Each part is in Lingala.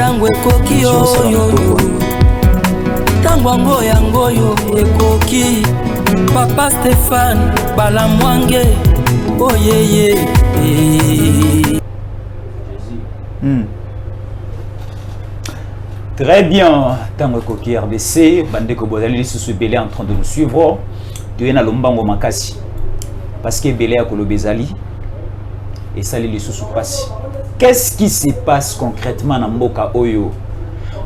tango ekoki oyo tango yango yo ekoki Papa Stéphane Balamwange oyeye Très bien, tango ekoki RDC bandeko bozali lisusu belé en train de nous suivre toyena lombango makasi parce que belé ya kolobezali et ça les sous passe. Qu'est-ce qui se passe concrètement dans Mboka Oyo?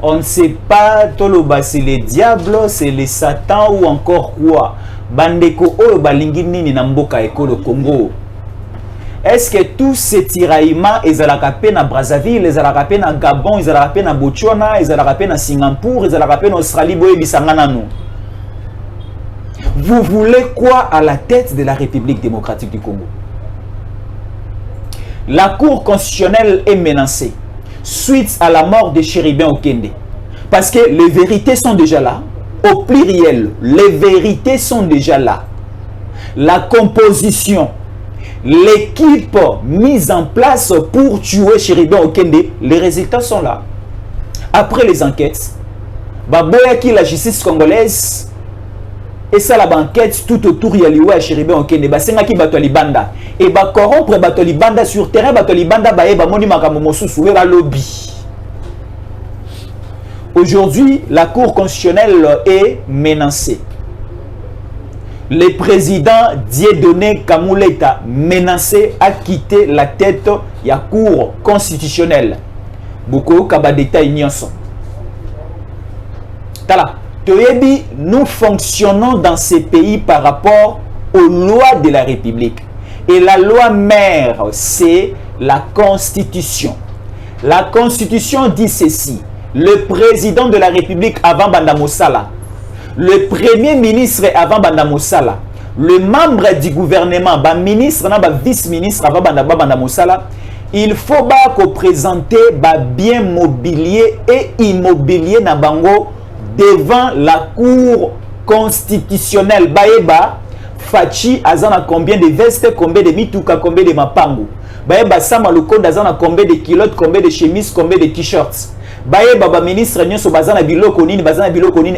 On ne sait pas, Toloba c'est le diable, c'est le Satan ou encore quoi. Bandeko Oyo balingini ni Mboka Eko le Congo. Est-ce que tous ces tiraillements, ils ont la peine à Brazzaville, ils ont la peine à Gabon, ils ont la peine à Botswana, ils ont la peine à Singapour, ils ont la peine à Australie, Boye Bisangananou? Vous voulez quoi à la tête de la République démocratique du Congo? La Cour constitutionnelle est menacée suite à la mort de Chéribin Okende. Parce que les vérités sont déjà là. Au pluriel, les vérités sont déjà là. La composition, l'équipe mise en place pour tuer Chéribin Okende, les résultats sont là. Après les enquêtes, Baboyaki, la justice congolaise, et ça la banquette tout autour yaliwa Chéribin Okende basengaki bato libanda et ba corrompre bato libanda sur terrain bato libanda ba eba moni makambo mosusu we ba lobby. Aujourd'hui, la Cour constitutionnelle est menacée. Le président Dieudonné Kamuleta menacé à quitter la tête de la Cour constitutionnelle. Beaucoup kaba détail nyonso. Tala nous fonctionnons dans ces pays par rapport aux lois de la République. Et la loi mère, c'est la Constitution. La Constitution dit ceci. Le président de la République avant Banda Mosala, le premier ministre avant Banda Mosala, le membre du gouvernement, le ministre, le vice-ministre avant Banda Mosala, il faut présenter bien mobilier et immobilier na bango devant la Cour constitutionnelle. Baeba, Fachi, azana combien de vestes, combien de mituka, combien de mapangu. Baeba, Sama le code azana combien de kilotes, combien de chemises, combien de t-shirts. Baeba, ba ministre, nyoso bazana biloko nini,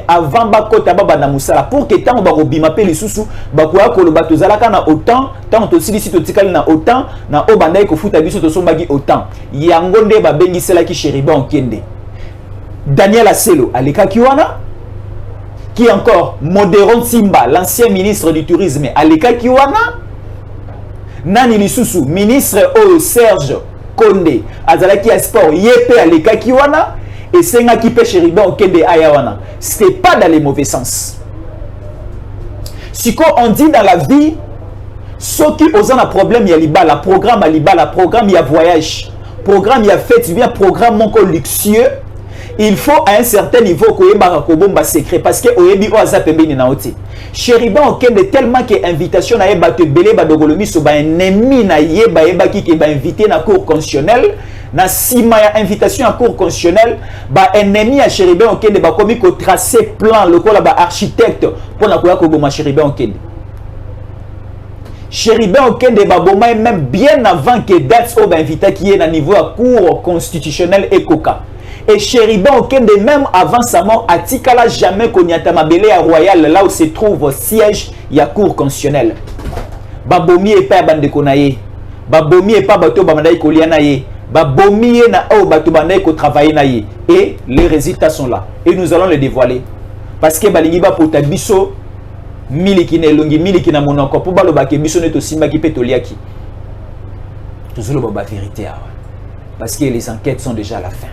avant bakota baba na musala. Pour que tant ba robima pe les sous, bakuya ko le batozalaka na autant, tant to sili to tikali na autant, na obanda ko futa biso to sombagi autant. Yangonde ba bengi sela ki Chéribin Okende. Daniel Asselo, Aleka Kiwana, qui encore Modéron Simba, l'ancien ministre du tourisme, Aleka Kiwana, Nani Lisusu, ministre Serge Konde, Azalaki Sport, Yepe Aleka Kiwana, et Senga Kipe Chéribin Okende Ayawana. Ce n'est pas dans les mauvais sens. Ce qu'on dit dans la vie, ceux qui ont un problème, il y a l'Ibala, programme à l'Ibala, programme il y a voyage, programme il y a fête, il y a programme mon luxueux. Il faut à un certain niveau que y secret parce que oyebi oza pembeni na oti. Chéribin Okende tellement que invitation na yeba te belé ba dogolomi so ba ennemi na yeba yeba ki ba invité na cour constitutionnelle na sima ya invitation à cour constitutionnelle ba ennemi à Chéribin Okende ba komi ko tracer plan lokola ba architecte pour na koya ko boma Chéribin Okende. Chéribin Okende ba boma même bien avant que date au ba invité qui est na niveau à cour constitutionnelle et coca. Et Chéribin Okende, même avant sa mort, a tikala jamais konyata mabele à Royal, là où se trouve siège, il y a cour constitutionnelle. Babomi et pas bande konaye. Babomi et pas bateau bamandaï kolianaye. Babomi et na o bateau bandaï ko travailler naye. Et les résultats sont là. Et nous allons les dévoiler. Parce que balingiba pour ta biso, miliki ne longi, miliki na monoko, pour balo bake biso ne to simba ki petoliaki. Toujours la vérité. Parce que les enquêtes sont déjà à la fin.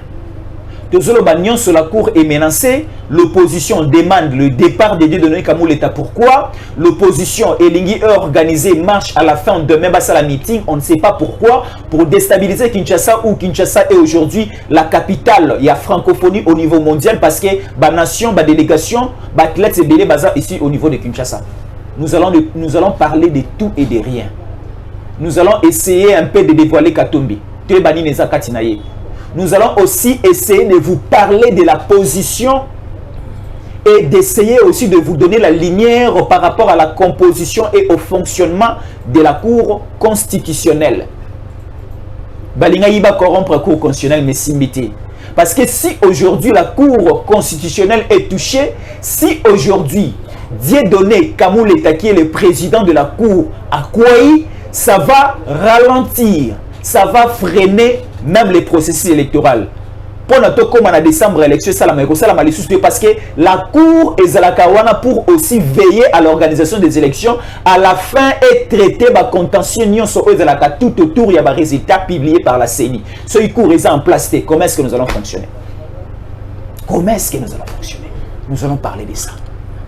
Sur la cour est menacée, l'opposition demande le départ de Dieudonné Kamuleta. Pourquoi? L'opposition Elingi a organisé marche à la fin de même la meeting, on ne sait pas pourquoi, pour déstabiliser Kinshasa, où Kinshasa est aujourd'hui la capitale. Il y a francophonie au niveau mondial parce que la nation, la délégation, l'athlète c'est belé bazar ici au niveau de Kinshasa. Nous allons parler de tout et de rien. Nous allons essayer un peu de dévoiler Katumbi. Nous allons aussi essayer de vous parler de la position et d'essayer aussi de vous donner la lumière par rapport à la composition et au fonctionnement de la Cour constitutionnelle. balinga yiba corrompre la Cour constitutionnelle mais simbité. Parce que si aujourd'hui la Cour constitutionnelle est touchée, si aujourd'hui Dieudonné Kamouleta qui est le président de la Cour à Kouaï, ça va ralentir, ça va freiner même les processus électoraux. Pour notre comme en décembre élection parce que la Cour est à la Kawana pour aussi veiller à l'organisation des élections à la fin et traiter la contentieux tout autour il y a des résultats publiés par la CENI. Ce cours est en place. Comment est-ce que nous allons fonctionner? Comment est-ce que nous allons fonctionner? Nous allons parler de ça.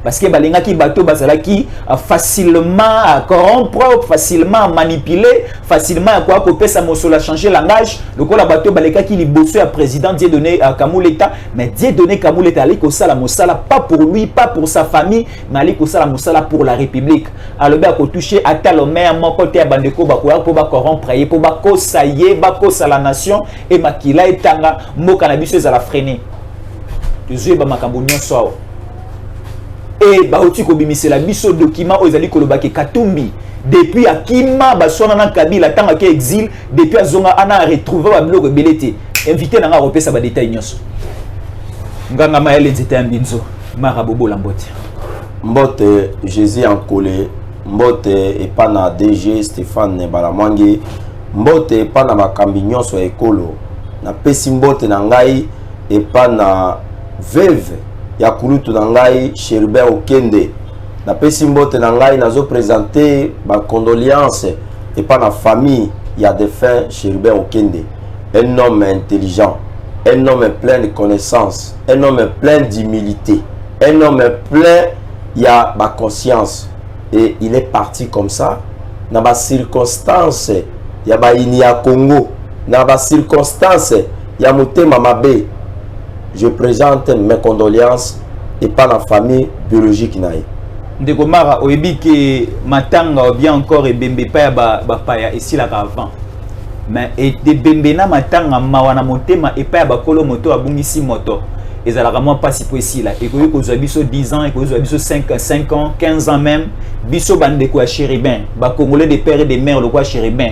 Parce que balinga ki bateau basala qui facilement à corrompre, facilement à manipuler, facilement à quoi couper sa mosola changer langage. Le coup la bateau baleka qui libossé à président Dieudonné à Kamouleta, mais Dieudonné Kamouleta ali ko sala mosala pas pour lui, pas pour sa famille, mais ali ko sala mosala pour la République. Alors ba ko toucher à tel maire mon côté à bandeko ba ko pour ba corrompre et pour ba ko saye, ba ko sala nation et makila etanga mo cannabis à la freiner. Tu ba makambo nyonso. Et baoti ko bimisela biso document ozali kolobaki Katumbi depuis akima basona na Kabila tanga ke exil depuis azonga ana retrouver ba biloko belete invité na nga repesa ba détail nyonso nganga maele nzete mbinzo marabobo la mbote mbote Jésus Ankole mbote epana DG Stéphane Balamwange mbote epana makambi nyonso ekolo na pesi mbote na ngai epana veve ya kulutu na ngai Cherubin Okende na pesi mbote na ngai nazo présenter ba condoléances et pas la famille ya défunt Cherubin Okende, un homme intelligent, un homme plein de connaissances, un homme plein d'humilité, un homme plein ya ba conscience et il est parti comme ça na ba circonstance ya ba ini ya Congo na ba circonstance ya motema mabe. Je présente mes condoléances et pas la famille biologique naïe. Ndeko Mara oyebi ke matanga ou bien encore ebembe pa ya ba paya ici la avant. Mais et de bembe na matanga mawana motema et pa ya bakolo moto abungisi moto. Ezalaka moi pas si précis là. Et ko zo biso 10 ans et ko zo biso 5 ans, 15 ans même, biso bandeko ya Cherubin, ba congolais des pères et des mères le quoi Cherubin.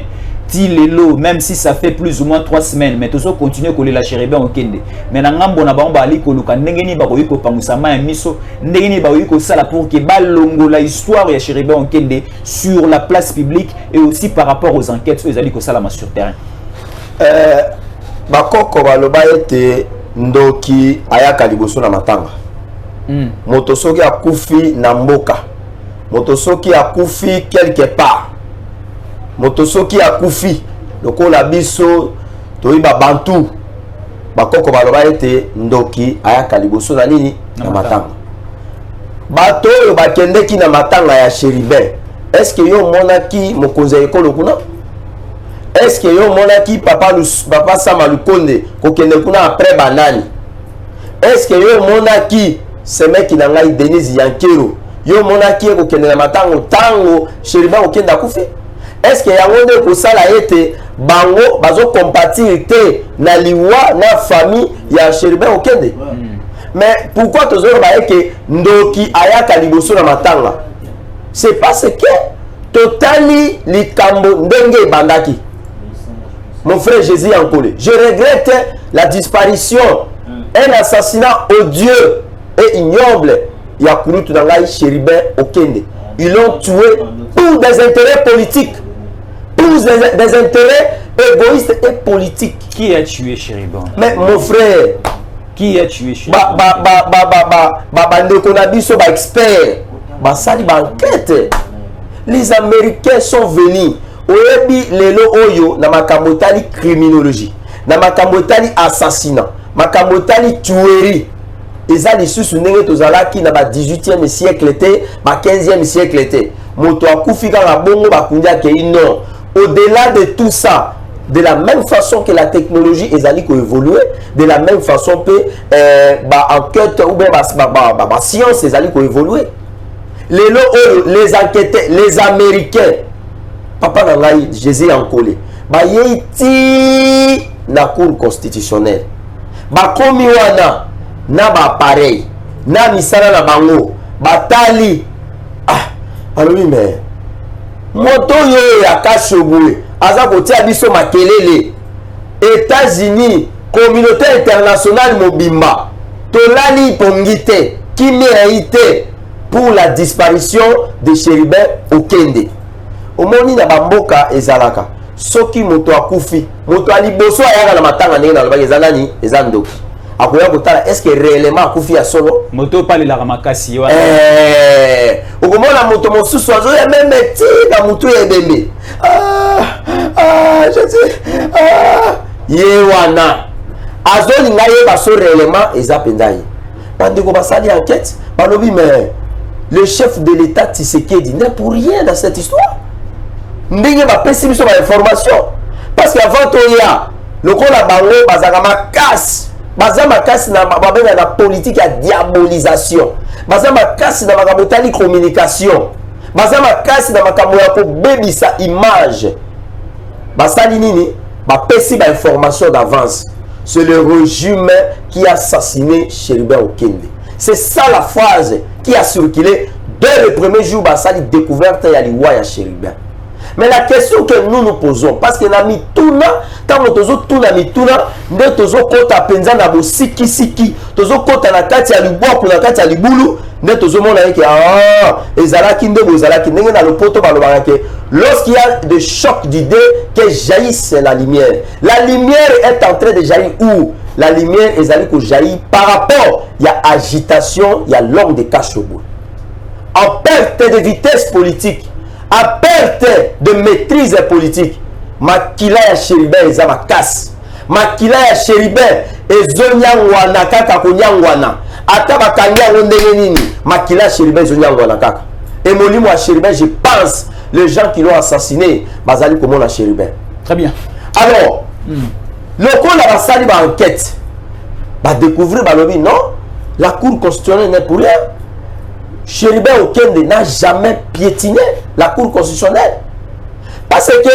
Tilelo, même si ça fait plus ou moins 3 semaines, mais toujours continuer à la Cherubin Okende. Mais na ngambo na ba ali ko luka ndengeni ba ko yiko pamusama ya miso, ndengeni ba yiko sala pour que balongo la histoire ya Cherubin Okende sur la place publique et aussi par rapport aux enquêtes aux ali ko sala sur terrain. Bakoko baloba ete ndoki ayaka liboso na matanga. Motosoki akufi na mboka. Motosoki akufi quelque part. Motosoki akufi lokola biso toyiba bantu bakoko baloba ete ndoki ayaka liboso na nini na matanga. Bato oyo bakendeki na matanga ya Cherubin, est-ce que yo monaki mokonzi ekolo kuna? Est-ce que yo monaki papa Sama Lukonde kokende kuna après banani? Est-ce que yo monaki semeki na ngai Denise Yankero yo monaki kokende na matanga tango Cherubin okende akufi? Est-ce que yango nde kosala ete bango bazo compatir te na liwa na famille ya Cherubin Okende? Mais pourquoi tozo ba eke ndoki ayaka liboso na matanga? C'est parce que totali likambo ndenge bandaki. Mon frère Jésus Ankole, je regrette la disparition, un assassinat odieux et ignoble ya kulutu na ngai Cherubin Okende. Ils l'ont tué pour des intérêts politiques. Des intérêts égoïstes et politiques. Qui a tué Cherubin? Mais mon frère, qui a tué Cherubin? Expert, enquête. Les Américains sont venus. Oyebi lelo oyo na makamotali criminologie, na makamotali assassinat, makamotali tuerie. Eza lisusu ndenge tozalaki na ba 18e siècle te, ba 15e siècle te. Moto akufika na bongo bakundia ke non. Au-delà de tout ça, de la même façon que la technologie est allée évoluer, de la même façon que enquête ou bien la science est allée évoluer. Les enquêteurs, les Américains, papa Nangaï, Jésus Ankole, yéti na cour constitutionnelle, komi wana na pareil, na misala na bango, batali, alors oui mais moto yo ya kashobwe aza kotia biso makelele États-Unis, communauté internationale mobimba, tolali pongite, qui mérite pour la disparition de Chérubin Okende. Omoni na bamboka ezalaka. Soki moto akufi, moto aliboso ayaka na matanga ndenge na lobaki ezalani ezandoki. Akoya kotala est-ce que réellement akufi ya solo? Moto pali la ramakasi wa. Okomona moto mosusu azo ya même tika moto ebembe. Je dis yewana. Azoli ngaye baso réellement ezapendai. Bandeko basali enquête, balobi mais le chef de l'État Tshisekedi n'est pour rien dans cette histoire. Ndenge ba pesi biso ba information parce qu'avant toya lokola bango bazaka makasi baza makasi na babenga na politique ya diabolisation baza makasi na makambo tali communication baza makasi na makambo ya kobebisa image basali nini ba pesi ba information d'avance. C'est le régime qui a assassiné Chérubin Okende. C'est ça la phrase qui a circulé dès le premier jour basali découverte ya liwa ya Chérubin. Mais la question que nous nous posons, parce que la mituna, quand nous avons tout la mituna, nous avons kota penza na bo siki siki, nous avons kota na kati ya liboa pour la kati ya libulu, nous avons mona que ezalaki nde bozalaki ndenge na lopoto balobaka que lorsqu'il y a des chocs d'idées que jaillisse la lumière. La lumière est en train de jaillir où? La lumière ezali ko jaillir par rapport il y a agitation, il y a l'homme de Kachobo. En perte de vitesse politique. À perte de maîtrise politique, makila ya Chérubin eza makasi. Makila ya Chérubin ezonyangwana kaka konyangwana. Ata bakangi yango ndenge nini, makila ya Chérubin ezonyangwana kaka. Et molimo ya Chérubin, je pense, les gens qui l'ont assassiné, bazali komona Chérubin. Très bien. Alors, lokola basali ba enquête, ba découvrir balobi non, la Cour constitutionnelle n'est pour rien. Chérubin Okende n'a jamais piétiné la Cour constitutionnelle. Parce que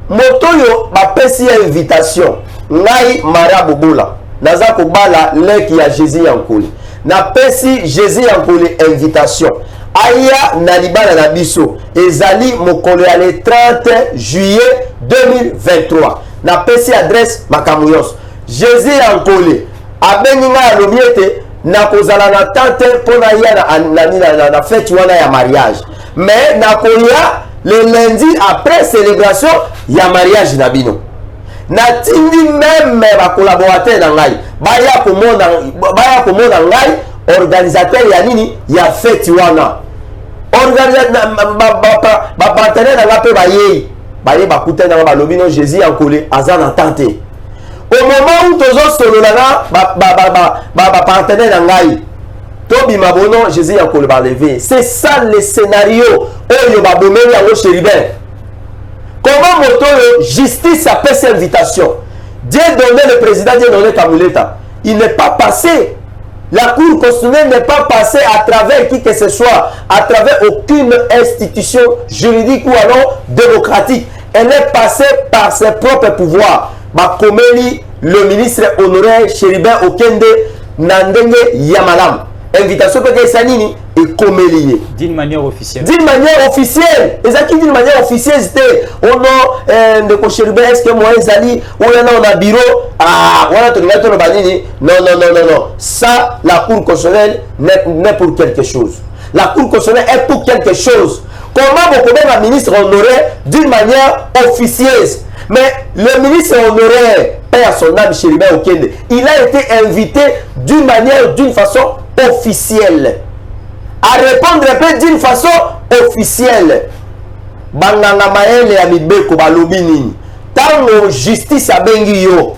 Motoyo m'a pesi invitation. Ngai Maria Bobola. Naza Kobala leki ya Jésus Yankoli. Na pesi Jésus Yankoli invitation. Aya Nalibana Nabiso. Ezali mokolo ya le 30 juillet 2023. Na pesi adresse Makamuyos. Jésus Yankoli. Abenginga ya lomiete. Na kozala na tante pona ya na fête wana ya mariage mais na koya le lundi après célébration ya mariage na bino na tindi même ba collaborateur na ngai baya komona ngai organisateur ya nini ya fête wana organisateur ba partenaire na ngape baye bakutana na balobi no Jésus Yankoli aza na tante. Au moment où tous autres solo là, partenaire d'angai, Tobi Mabono, Jésus a collé levé. C'est ça le scénario où il va bomber à Chérubin. Comment moto justice a fait cette invitation? Dieu donné le président, Dieu donné Kamuleta. Il n'est pas passé. La Cour constitutionnelle n'est pas passée à travers qui que ce soit, à travers aucune institution juridique ou alors démocratique. Elle est passée par ses propres pouvoirs. Bakomeli, le ministre honoraire Chérubin Okende Nandenge Yamalam. Invitation pour que Sanini et Komeli. D'une manière officielle. D'une manière officielle. Et ça qui d'une manière officielle, c'était au nom de Chérubin, est-ce que moi, Zali, on a bureau, on a tout le banini. Non. Ça, la Cour constitutionnelle n'est pour quelque chose. La Cour constitutionnelle est pour quelque chose. Comment vous pouvez la ministre honoraire d'une manière officielle? Mais le ministre honoraire, paix à son âme, Chérubin Okende, il a été invité d'une façon officielle. À répondre d'une façon officielle. Banganga maele ya mibeko balobini. Tango justice a bengi yo.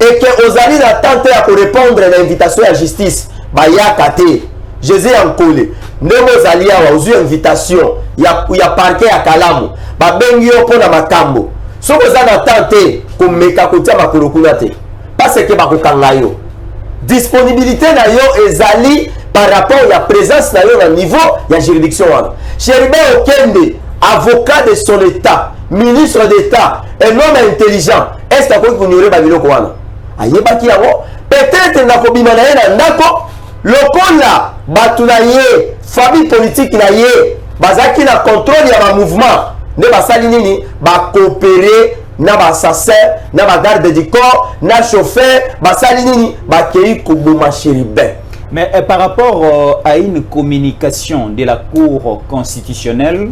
Et que ozali d'attente à répondre à l'invitation à la justice. Bayakate. Jésus Yankoli. Ndemo zali awa ozu invitation. Ya parquet à Kalamu. Ba bengi yo pona makambo. Si vous avez tenté comme mekakotia makulukuna te parce que bakokanga yo disponibilité na yo ezali par rapport à la présence na yo na niveau ya juridiction wana. Chérubin Okende, avocat de son état, ministre d'état, un homme intelligent, est-ce que vous ignorer ba biloko wana? Ayebaki yango peut-être na kobima na ye na ndako lokola batu na ye famille politique na ye bazaki na contrôle ya ba mouvement. Ne basali nini ba coopérer na ba assassin na ba garde du corps na chauffeur basali nini bakei koboma Chéribin. Mais par rapport à une communication de la Cour constitutionnelle,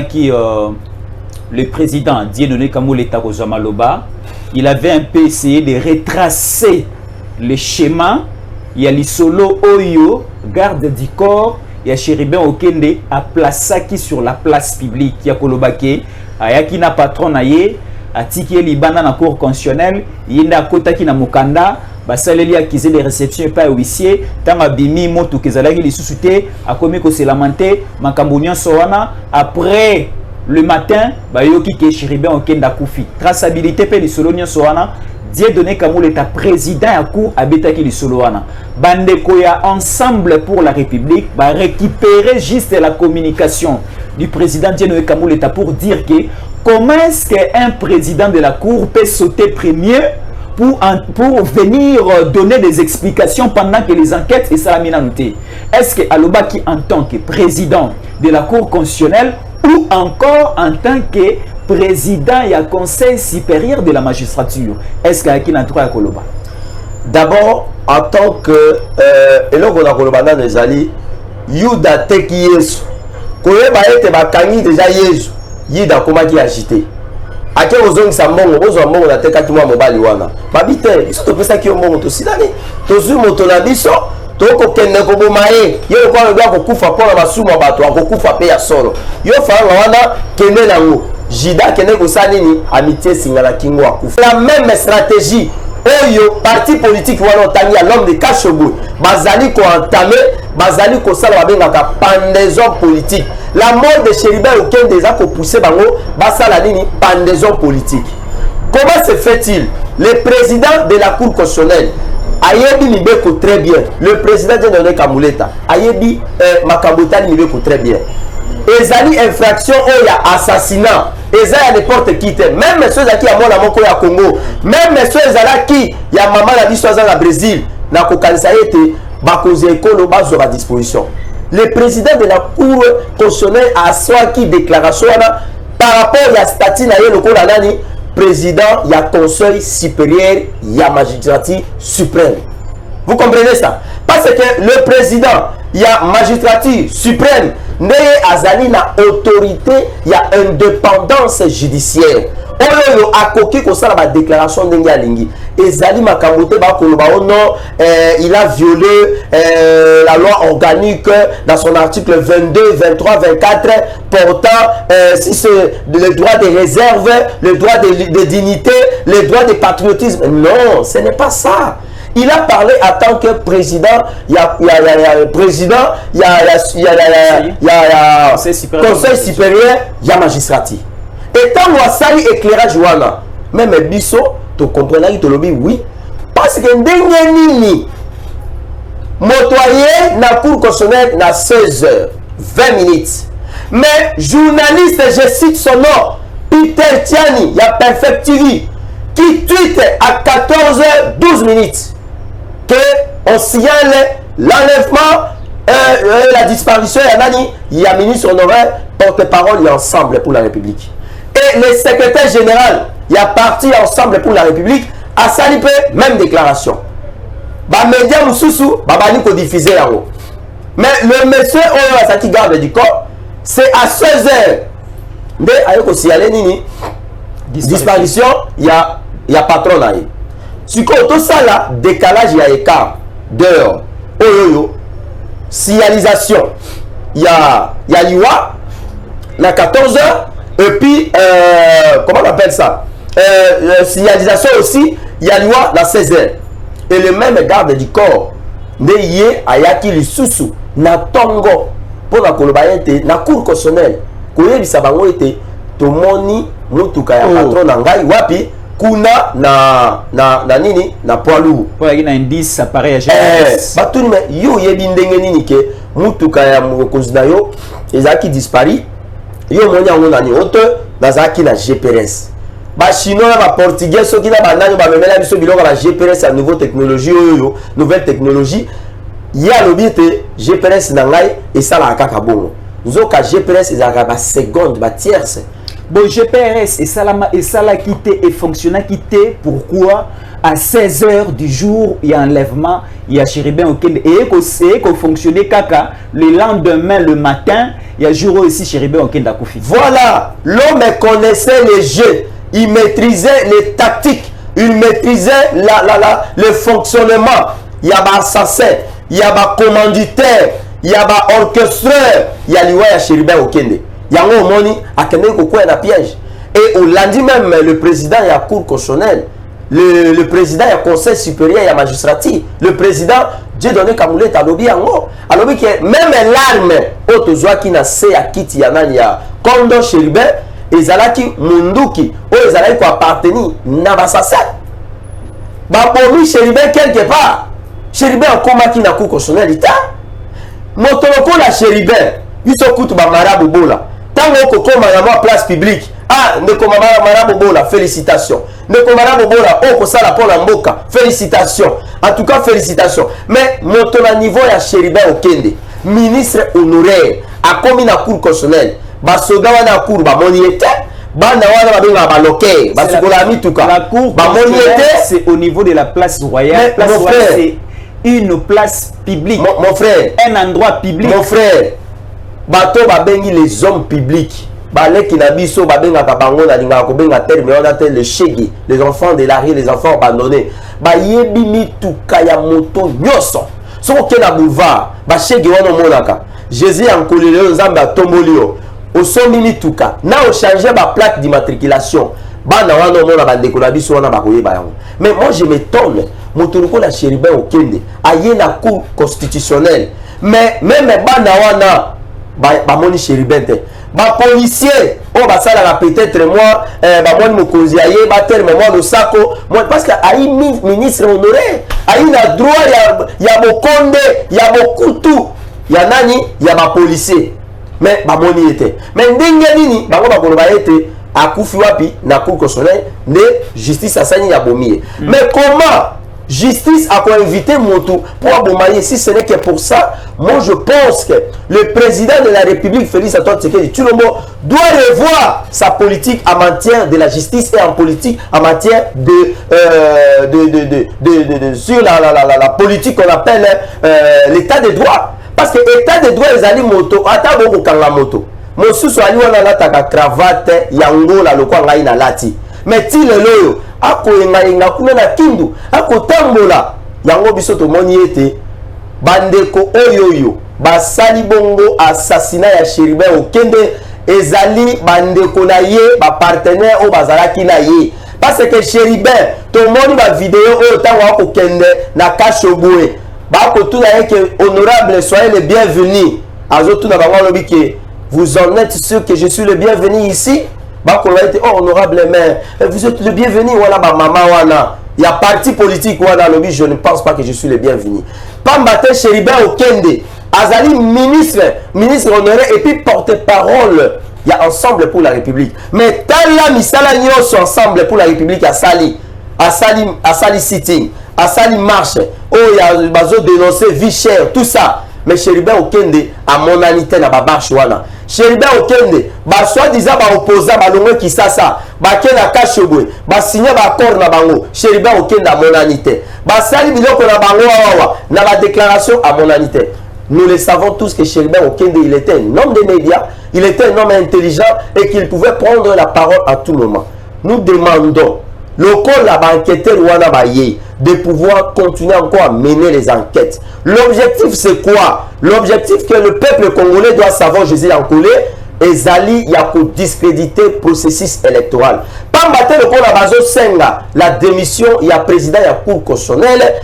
qui le président Dieudonné Kamoleta Kozamaloba, il avait un peu essayé de retracer le schéma. Il y a l'isolo Oyo, garde du corps, il y a Chéribin Okende à Plasaki sur la place publique. Il y a Kolobake, Ayaki na patron aye, Atiki Libana na Cour constitutionnelle, Yenda Kotaki na Mukanda. Basaleli akize les réceptions pas huissier tanga bimi moto kezalaki li susute akomi ko se lamenter makambo nyonso wana après le matin bayoki ke Chéribin Okenda kufi traçabilité pe li solo nyonso wana Dieudonné Kamoleta président ya cour abetaki li solo wana bandeko ya ensemble pour la République ba récupérer juste la communication du président Dieudonné Kamoleta pour dire que comment est-ce qu'un président de la cour peut sauter premier pour venir donner des explications pendant que les enquêtes et ça a mis noté. Est-ce que Alobaki en tant que président de la Cour constitutionnelle ou encore en tant que président du Conseil supérieur de la magistrature? Est-ce qu'il y a un droit à Koloba? D'abord, en tant que eloko na Koloba na nezali Yuda teki Yesu. Koyeba ete bakangi déjà Yesu. Yida komaki agité. Ake ozongisa mbongo ozwa mbongo na teka kimwa mobali wana babite biso topesa ki mbongo tosilani tozwi moto na biso toko kende ko bomaye yo kwa ndo kokufa pona basuma bato akokufa pe ya solo yo fanga wana kende nango jida kende ko salini amitié singala kingo akufa la même stratégie oyo parti politique wana otangi à l'homme de Kashogo bazali ko entamer bazali ko sala babengaka pendaison politique. La mort de Chéribin Okende déjà ko pousser bango basala nini pendaison politique. Comment se fait-il? Le président de la Cour constitutionnelle ayebi Mibeko très bien. Le président Dieudonné Kamoleta ayebi Makambotani Mibeko très bien. Ezali infraction ou ya assassinat. Eza ya n'importe qui te. Même ceux qui a mona moko ya Congo, même ceux qui ya maman la biso za Brésil na ko kanisa ete bakoze ekolo bazo ba disposition. Le président de la Cour constitutionnelle a soit qui déclaration par rapport à la statut na yelo ko nani président ya conseil supérieur ya magistrature suprême. Vous comprenez ça? Parce que le président ya magistrature suprême neye azali na autorité ya indépendance judiciaire. Oyo akoki ko sala ba déclaration ndenge alingi. Ezali makambote ba koloba non il a violé la loi organique dans son article 22, 23, 24 portant si c'est le droit de réserve, le droit de dignité, le droit de patriotisme. Non, ce n'est pas ça. Il a parlé en tant que président, il y a président, il y a conseil supérieur, il y a magistrature. Et tant que ça éclairage wana, même biso, tu comprends que tu le dis oui, parce que nini motoyer na cour constitutionnelle na 16h 20 minutes. Mais journaliste, je cite son nom, Peter Tiani, il y a Perfect TV, qui tweet à 14h 12 minutes que on signale l'enlèvement, la disparition, il y a ministre honoraire, porte-parole, il y a Ensemble pour la République. Et le secrétaire général, il y a parti Ensemble pour la République, à Salipé, même déclaration. Bah, média Moussoussou, bah, nous diffuser là-haut. Mais le monsieur, qui garde du corps, c'est à 16h. Mais, avec aussi, disparition, il y a patron là. Si tout ça là, décalage, il y a écart d'heure. Signalisation, il y a l'IWA, la 14h, et puis, comment on appelle ça? Signalisation aussi, il y a l'IWA, la 16h. Et le même garde du corps, Neye Ayaki Lisusu, na Tongo, pour la Kolobayete, na Cour constitutionnelle, Koye Bisabango était, Tomoni, Mutuka ya patron Nangai, Wapi, kuna na nini na poilu pour y a un indice appareil à GPS batuni me yo yebi ndenge nini ke mutuka ya mokozi na yo ezaki dispari yo monya ngo nani oto nazaki na GPS ba chinois na ba portugais soki na banani ba memela biso biloko na GPS ya nouvelle technologie ya lobité GPS na ngai et ça la kaka bongo nzoka GPS ezaka ba seconde ba tierce. Bon, GPRS et ça l'a quitté et fonctionnait quitté. Pourquoi? À 16h du jour, il y a enlèvement, il y a Chéribin Okende. Et qu'on fonctionnait caca, le lendemain, le matin, il y a jour aussi Chéribin Okende à Koufi. Voilà, l'homme connaissait les jeux, il maîtrisait les tactiques, il maîtrisait le fonctionnement. Il y a un assassin, il y a un commanditaire, il y a un orchestreur, il y a l'Iwa Chéribin Okende. Il y a un moni à Kende Koko et un piège. Et au lundi même, le président et la cour constitutionnelle, le président et le conseil supérieur et la magistrature, le président, Dieu donné Kamoulé Talobi Yango. Alors que même l'arme, Otozoa qui n'a sé à Kiti Yanania, Kondo Chéribin, et Zalaki Munduki, ou les Zalaki qui appartenir, Nabasasa. Bah pour lui, Chéribin quelque part, Chéribin en combat qui n'a cour constitutionnelle, Motoloko la Chéribin, il se coûte ma marabout bola. Tant que comme à place publique, ah, ne comme marabout bola, félicitations. Ne comme marabout bola, oh, que ça la pour la mboka, félicitations. En tout cas, félicitations. Mais monton à niveau ya Chéribin Okende, ministre honoraire, a commis la cour constitutionnelle, basoga wana cour ba moniete, bana wana ba ba loquer, basoga mi tout cas. La cour c'est au niveau de la place royale. Place royale, c'est une place publique. Mon frère, un endroit public. Mon frère, bato ba bengi les hommes publics. Balé qui nabiso ba benga ka bango na linga ko benga terme on appelle les chegi, les enfants de la rue, les enfants abandonnés. Ba yebi mituka ya moto nyoso. So ke na boulevard, ba chegi wana monaka. Jésus en kolele nzamba tombolio. Au sommi mituka, na o changer ba plaque d'immatriculation. Bana wana mona ba ndeko na biso wana ba koyeba yango. Mais moi je m'étonne, motoroko la Chéribin Okende, aye na cour constitutionnelle. Mais même bana wana ba moni Chéribin te. Ba policier, on va ça peut-être moi, ba moni mokonzi aye ba terme moi le sako, moi parce que ayi ministre honoré, ayi na droit ya bokonde, ya bokutu, ya nani, ya ba policier. Mais ba moni était. Mais ndenge nini, ba ko ba été à Koufi wapi na cour constitutionnelle de justice à Sani Yabomie. Mais comment justice a invité Moto pour abomayer? Si ce n'est que pour ça, moi je pense que le président de la République, Félix Antoine Tshisekedi Tshilombo, doit revoir sa politique en matière de la justice et en politique en matière sur la politique qu'on appelle l'état de droit. Parce que l'état de droit, les alliés moto, attends beaucoup quand la moto. Mosusu ali wana lataka cravate yango la lokwa ngai na lati. Mais ti lelo ako yenga kuna na kindu, ako tambola yango biso to moni ete bandeko oyoyo basali bongo assassinat ya Chéribin Okende ezali bandeko na ye ba partenaire o bazalaki na ye. Parce que Chéribin to moni ba vidéo o tango ako kende na Kashobwe. Ba ko tuna yeke honorable soyez les bienvenus. Azo tuna bango lobi ke vous en êtes sûr que je suis le bienvenu ici? Bah, qu'on a été honorable, mais vous êtes le bienvenu. Voilà, ma maman, voilà. Il y a parti politique, voilà, lobby. Je ne pense pas que je suis le bienvenu. Pambate Chéribin Okende, Azali, ministre honoré, et puis porte-parole. Il y a Ensemble pour la République. Mais Tala Misala sont ensemble pour la République à Sali sitting, à Sali marche. Oh, il y a bazo dénoncé vie chère, tout ça. Mais Chéribin Okende a monalité na babarche wana. Chéribin Okende ba soi-disant ba opposant ba longo ki sasa ba kena Kashobwe ba signer ba accord na bango. Chéribin Okende a monalité. Ba sali biloko na bango wawa na ba déclaration à monalité. Nous le savons tous que Chéribin Okende il était un homme de médias, il était un homme intelligent et qu'il pouvait prendre la parole à tout moment. Nous demandons le col la enquêteur wana ba ye de pouvoir continuer encore à mener les enquêtes. L'objectif c'est quoi? L'objectif que le peuple congolais doit savoir, Jésus Yankolé, et Zali, il y a pour discréditer le processus électoral. Pas matin le la bazo senga, la démission, il y a président, il y a cour constitutionnelle.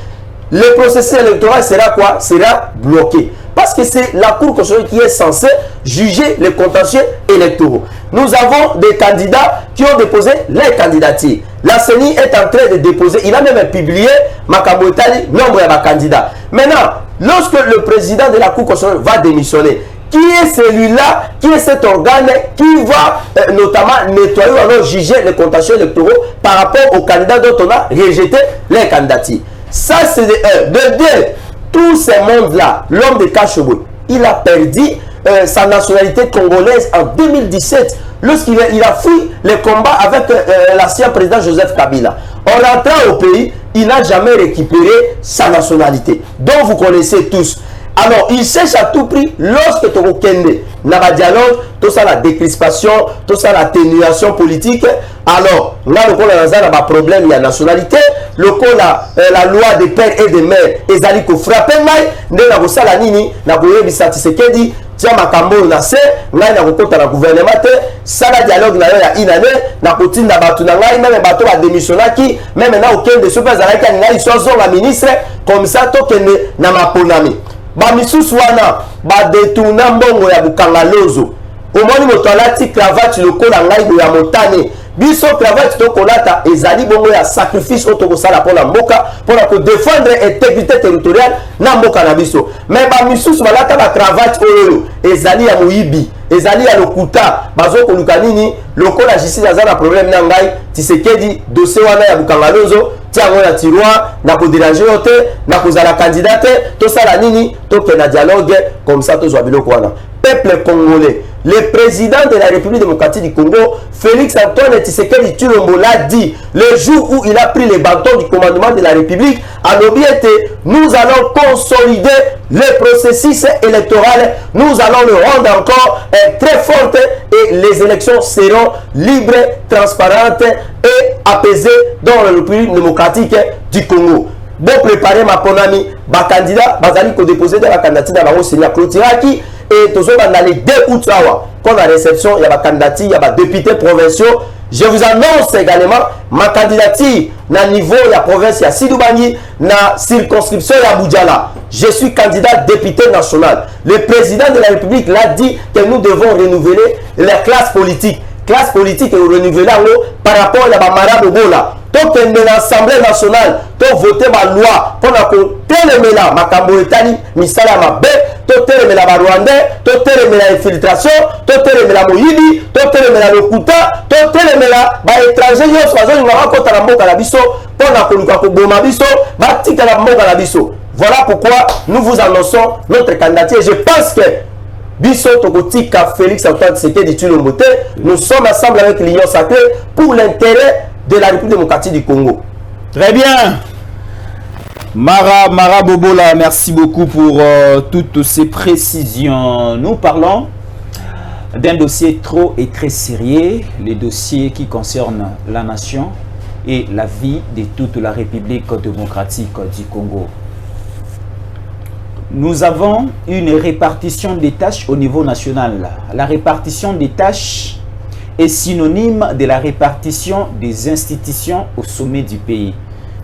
Le processus électoral sera quoi? Sera bloqué. Parce que c'est la cour constitutionnelle qui est censée juger les contentieux électoraux. Nous avons des candidats qui ont déposé les candidatures. La CENI est en train de déposer, il a même publié Makamotali, nombre de candidats. Maintenant, lorsque le président de la cour constitutionnelle va démissionner, qui est celui-là, qui est cet organe qui va notamment nettoyer ou alors juger les contentieux électoraux par rapport aux candidats dont on a rejeté les candidatures? Ça, c'est de un. De deux, tous ces mondes-là, l'homme de Kashobwe, il a perdu sa nationalité congolaise en 2017 lorsqu'il a fui les combats avec l'ancien président Joseph Kabila. En rentrant au pays, il n'a jamais récupéré sa nationalité. Donc vous connaissez tous. Alors, il cherche à tout prix, lorsque tu as un dialogue, tout ça la décrispation, tout ça l'atténuation politique. Alors, là, le a un problème, il y a nationalité. Le coup, la loi des pères et des mères, ils allaient frapper, mais la nini, la dit, tiens, ma cambo, na se, là, il y a un gouvernement, ça la dialogue, il y a une année, na continue na batu na ngai, même bateau a démissionné qui, même maintenant, aucun de ceux qui ils sont la ministre, comme ça, tout na ma ponami. Ba misusu wana ba detuna mbongo ya bukanga lozo omoni moto alati cravate lokola ngai ya motane biso cravate to kolata ezali bongo ya sacrifice oto kosala pona mboka pona ko défendre intégrité territoriale na mboka na biso mais ba misusu balata ba cravate oyo ezali ya muyibi ezali ya lokuta bazo koluka nini lokola justice azana problème na ngai Tshisekedi dossier wana ya bukanga lozo tiango na tiroir na ko déranger yote na ko zala candidate to sala nini to ke na dialogue comme ça to zo biloko wana peuple congolais le président de la République démocratique du Congo Félix Antoine Tshisekedi Tshilombo l'a dit le jour où il a pris les bâtons du commandement de la République à l'objectif nous allons consolider le processus électoral nous allons le rendre encore très fort et les élections seront libres transparentes et apaisées dans la République démocratique du Congo. Bon préparer ma ponami ba candidat bazali ko déposer de la candidature ba Seigneur Clotiraki et tous dans les 2 août quand la réception il y a ba candidature il y a ba députés provinciaux. Je vous annonce également ma candidature na niveau la province ya Sidoubangi na circonscription ya Boudjala. Je suis candidat député national. Le président de la République l'a dit que nous devons renouveler la classe politique. Classe politique et renouveler par rapport à la Marabobo Bola. Donc, l'Assemblée nationale, tu voté ma loi pour la téléméla, ma camboétani, misala ma bé, tu téléméla ma rwandais, tu téléméla infiltration, tu téléméla moyibi, tu téléméla le kuta, tu téléméla ma étranger, yo sois une maman contre la mboka la biso, pour la koluka koboma biso, batika la mboka la biso. Voilà pourquoi nous vous annonçons notre candidature. Je pense que Biso Tokotika Félix Antoine Tshisekedi Tshilombo, nous sommes ensemble avec l'Union sacrée pour l'intérêt de la République démocratique du Congo. Très bien. Mara Bobola, merci beaucoup pour toutes ces précisions. Nous parlons d'un dossier trop et très sérieux, le dossier qui concerne la nation et la vie de toute la République démocratique du Congo. Nous avons une répartition des tâches au niveau national. La répartition des tâches est synonyme de la répartition des institutions au sommet du pays.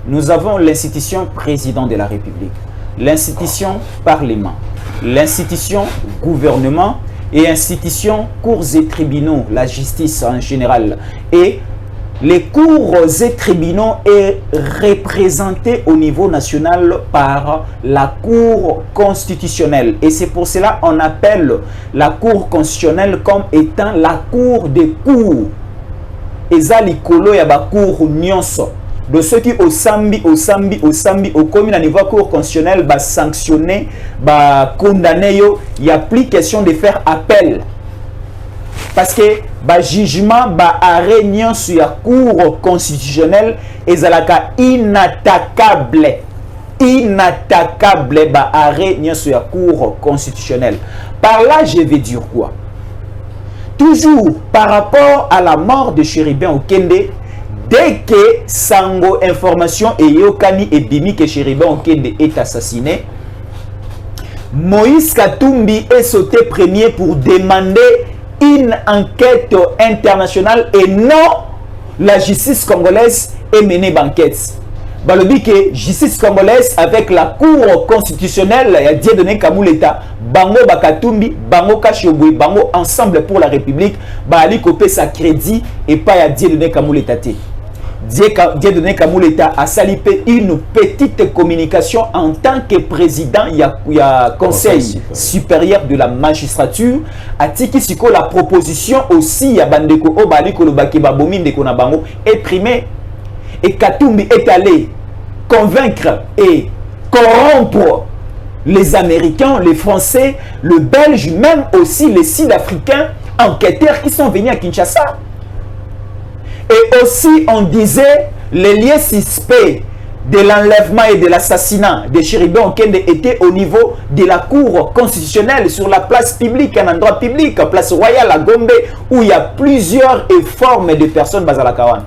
Nous avons l'institution président de la République, l'institution parlement, l'institution gouvernement et l'institution cours et tribunaux, la justice en général. Et les cours et tribunaux est représenté au niveau national par la Cour constitutionnelle. Et c'est pour cela qu'on appelle la Cour constitutionnelle comme étant la Cour des cours. Et ça, l'icolo y a la Cour nyonso. De ceux qui au sambi, au commun à niveau Cour constitutionnelle, bah sanctionné, bah condamné, il n'y a plus question de faire appel. Parce que le jugement, le sur la Cour constitutionnelle est inattaquable. Inattaquable, sur la Cour constitutionnelle. Par là, je vais dire quoi? Toujours par rapport à la mort de Chéribin Okende, dès que Sango Information et Yokani et Bimi que Chéribin Okende est assassiné, Moïse Katumbi est sauté premier pour demander une enquête internationale et non la justice congolaise est menée d'enquête. Balobi que justice congolaise avec la Cour constitutionnelle, il y a Dieudonné Kamuleta, Bango Bakatumbi, Bango Kashobwe, Bango Ensemble pour la République, Bali Kopé sa crédit et pas à Dieudonné Kamuleta. Dieudonné Kamuleta a salipé une petite communication en tant que président, il y a Conseil supérieur de la magistrature, a tiki siko la proposition aussi à Bandeko Obali Kolobaki Babomi Ndeko Nabango est primé. Et Katumbi est allé convaincre et corrompre les Américains, les Français, le Belge, même aussi les Sud-Africains enquêteurs qui sont venus à Kinshasa. Et aussi, on disait, les liens suspects de l'enlèvement et de l'assassinat de Chéribé Okende étaient au niveau de la cour constitutionnelle, sur la place publique, un endroit public, place royale à Gombe, où il y a plusieurs formes de personnes basées à la Kawan.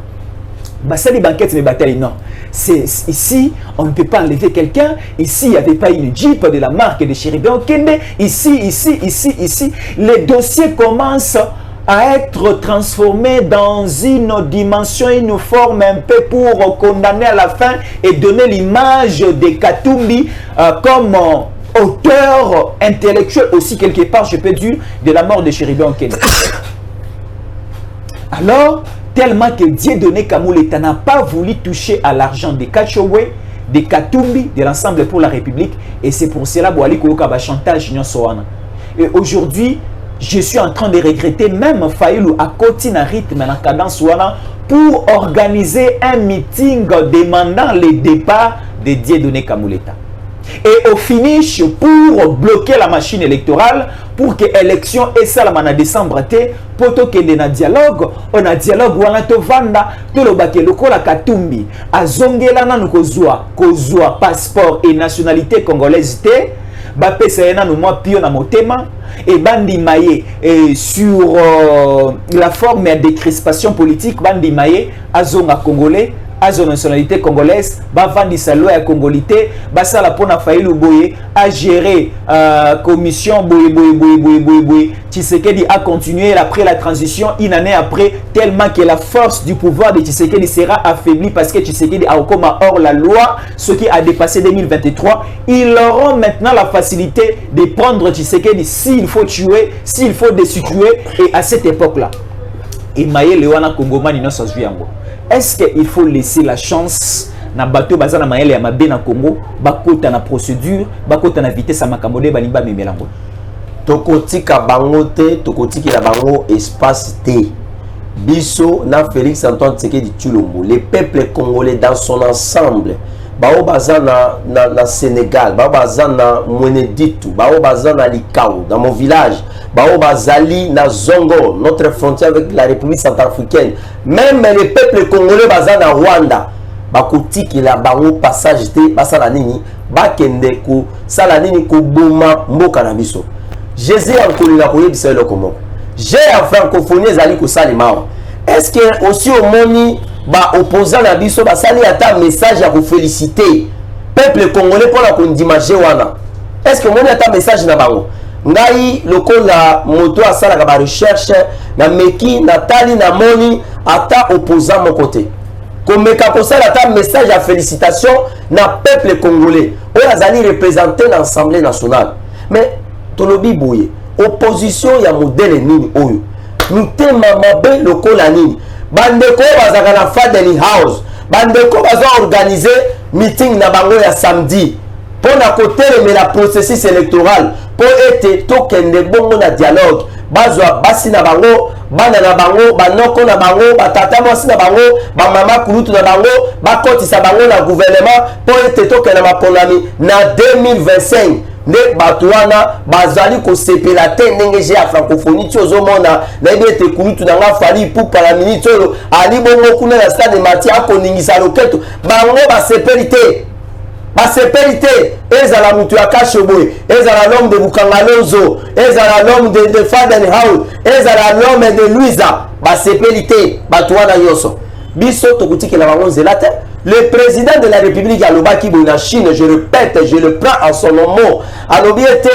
Bassali banquette mais bataille non. C'est ici, on ne peut pas enlever quelqu'un. Ici, il n'y avait pas une Jeep de la marque de Chéribé Okende. Ici. Les dossiers commencent à être transformés dans une dimension, une forme un peu pour condamner à la fin et donner l'image de Katumbi comme auteur intellectuel aussi quelque part, je peux dire, de la mort de Chéribé Okende. Alors, tellement que Dieudonné Kamuleta n'a pas voulu toucher à l'argent de Kachowe, de Katumbi, de l'Ensemble pour la République, et c'est pour cela que Boali chantage Nyonsoana. Et aujourd'hui, je suis en train de regretter même Faïlou à côté d'un rythme en cadence pour organiser un meeting demandant le départ de Dieudonné Kamuleta. Et au finish, pour bloquer la machine électorale, pour que l'élection et ça en décembre, pour que le dialogue, on a dialogue où on a to vanda, to le baké le kola Katumbi, a zongela nan kozwa passeport et nationalité congolaise te. Bapé Sayena nous moi pio na motema et bandi maye sur la forme de crispation politique bandi maye azonga congolais azo nationalité congolaise bavandi salo ya congolité basala pona Faïlou Boye a géré commission boye Tshisekedi a continué après la transition une année après tellement que la force du pouvoir de Tshisekedi sera affaiblie parce que Tshisekedi a comme hors la loi ce qui a dépassé 2023. Ils auront maintenant la facilité de prendre Tshisekedi s'il faut tuer, s'il faut destituer. Et à cette époque là et maye lewana Kongomani non yango. Est-ce qu'il faut laisser la chance na bateau bazana maele ya mabe na Congo bakota na procédure bakota na vitesse makamode balimba memelango tokotika bango te tokotika la bango espace te biso na Félix Antoine Tshisekedi Tshilombo le peuple congolais dans son ensemble bao bazana na Sénégal bao bazana Mweneditu bao bazana Likao dans mon village bao bazali na Zongo notre frontière avec la République centrafricaine même les peuples congolais bazana Rwanda bakotiki la bango passage te basala nini bakende ko sala nini ko boma mboka na biso Jésus ankolela koyebisa eloko moko j'ai en francophonie ezali ko salima est-ce que aussi au moni ba opposant na biso basali ata message ya ko féliciter peuple congolais pour la kondimager wana est-ce que moni ata message na bango ngai lokola moto asalaka ba recherche na meki na tali na moni ata opposant mon côté komeka kosala ata message à félicitation na peuple congolais oyo azali représenté dans l'Assemblée nationale mais tolobi boye opposition ya modèle nini oyo mutema mabe lokola nini bandeko bazaka na Fadeli House bandeko baza organiser meeting na bango ya samedi pona kotelemela processus électoral po ete tokende bongo na dialogue bazwa basi na bango bana na bango banoko na bango batata mwasi na bango bamama kulutu na bango bakotisa bango na gouvernement po ete tokende maponami na 2025 nde bato wana bazali kosepela te ndenge je ya francophonie ti ozomona nayebi ete kulutu na nga fali pupa na minute oyo ali bongo kuna na stade Mati akoningisa loketo bango basepeli te basepeli te ezala mutu ya Kashoboye ezala l'homme de Bukangalonzo ezala l'homme de Fadenhout ezala l'homme de Louisa basepeli te bato wana nyonso biso tokutikela bango nzela te. Le président de la République alobaki boye na Chine, je répète, je le prends en son nom, alobiete,